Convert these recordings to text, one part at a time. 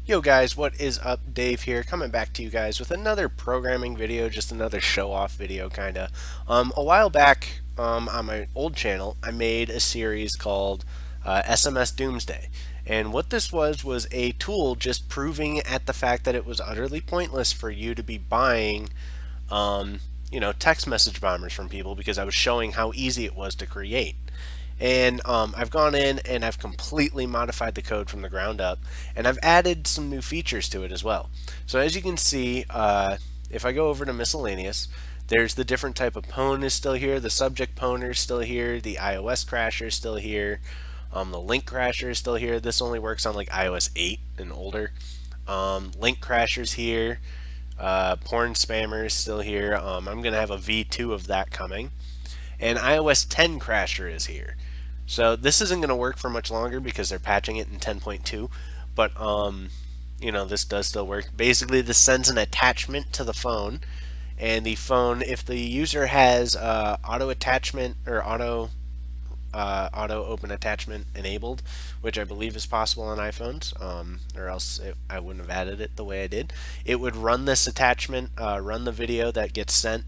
Yo guys, what is up? Dave here, coming back to you guys with another programming video, just another show-off video kinda. A while back, on my old channel, I made a series called SMS Doomsday. And what this was a tool just proving at the fact that it was utterly pointless for you to be buying text message bombers from people because I was showing how easy it was to create. And I've gone in and I've completely modified the code from the ground up, and I've added some new features to it as well. So as you can see, if I go over to miscellaneous, there's the different type of pwn is still here, the subject pwner is still here, the iOS crasher is still here, the link crasher is still here. This only works on like iOS 8 and older. Link crashers here, porn spammer is still here. I'm gonna have a V2 of that coming, and iOS 10 crasher is here. So this isn't going to work for much longer because they're patching it in 10.2, but this does still work. Basically, this sends an attachment to the phone, and the phone, if the user has auto attachment or auto open attachment enabled, which I believe is possible on iPhones, or else I wouldn't have added it the way I did. It would run this attachment, run the video that gets sent,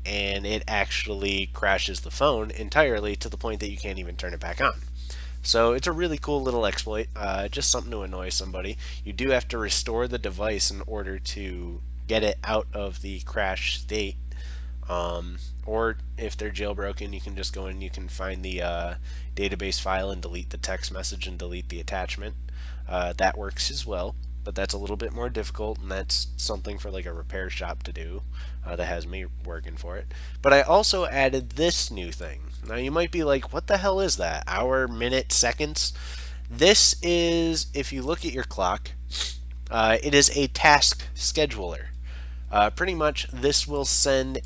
and it actually crashes the phone entirely to the point that you can't even turn it back on. So it's a really cool little exploit, just something to annoy somebody. You do have to restore the device in order to get it out of the crash state. Or if they're jailbroken, you can just go in, you can find the database file and delete the text message and delete the attachment. That works as well, but that's a little bit more difficult, and that's something for like a repair shop to do that has me working for it. But I also added this new thing. Now you might be like, what the hell is that? Hour, minute, seconds? This is, if you look at your clock, it is a task scheduler. Pretty much this will send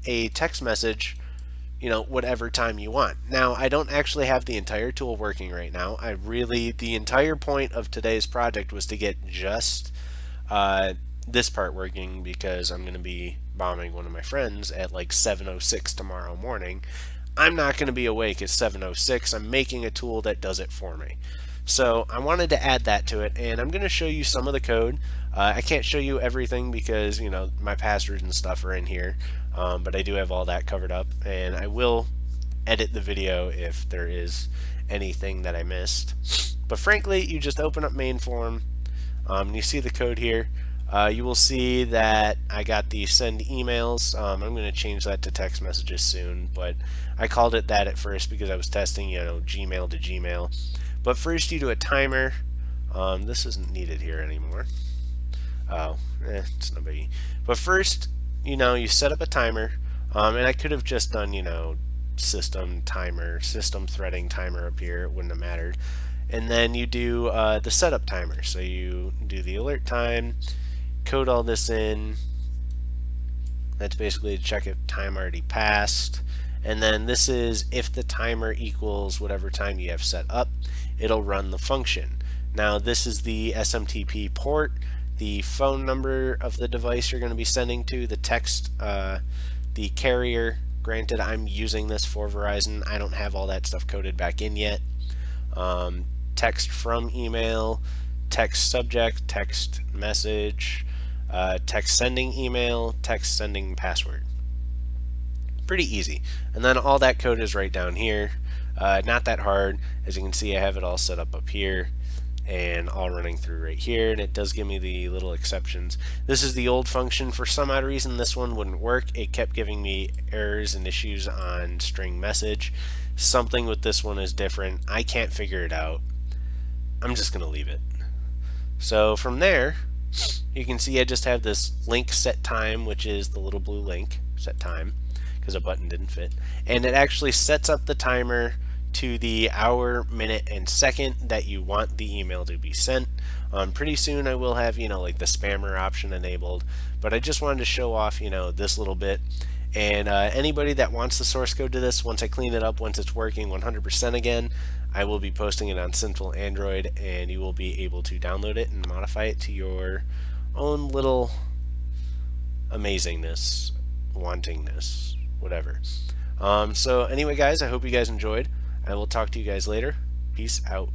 a text message, whatever time you want. Now, I don't actually have the entire tool working right now. The entire point of today's project was to get just this part working, because I'm going to be bombing one of my friends at like 7:06 tomorrow morning. I'm not going to be awake at 7:06. I'm making a tool that does it for me. So I wanted to add that to it, and I'm going to show you some of the code. I can't show you everything because my passwords and stuff are in here, but I do have all that covered up, and I will edit the video if there is anything that I missed. But frankly, you just open up main form, and you see the code here. You will see that I got the send emails. I'm going to change that to text messages soon, but I called it that at first because I was testing, Gmail to Gmail. But first you do a timer. This isn't needed here anymore. Oh, it's no biggie. But first, you set up a timer, and I could have just done, system timer, system threading timer up here. It wouldn't have mattered. And then you do the setup timer. So you do the alert time, code all this in. That's basically to check if time already passed. And then this is if the timer equals whatever time you have set up, it'll run the function. Now this is the SMTP port, the phone number of the device you're going to be sending to, the text, the carrier. Granted, I'm using this for Verizon. I don't have all that stuff coded back in yet. Text from email, text subject, text message, text sending email, text sending password. Pretty easy. And then all that code is right down here. Not that hard. As you can see, I have it all set up here and all running through right here, and it does give me the little exceptions. This is the old function. For some odd reason, this one wouldn't work. It kept giving me errors and issues on string message. Something with this one is different. I can't figure it out. I'm just going to leave it. So from there, you can see I just have this link set time, which is the little blue link, set time, because a button didn't fit. And it actually sets up the timer to the hour, minute, and second that you want the email to be sent. Pretty soon I will have, like the spammer option enabled, but I just wanted to show off, this little bit. And anybody that wants the source code to this, once I clean it up, once it's working 100% again, I will be posting it on Sinful Android, and you will be able to download it and modify it to your own little amazingness, wantingness, whatever. So anyway, guys, I hope you guys enjoyed. I will talk to you guys later. Peace out.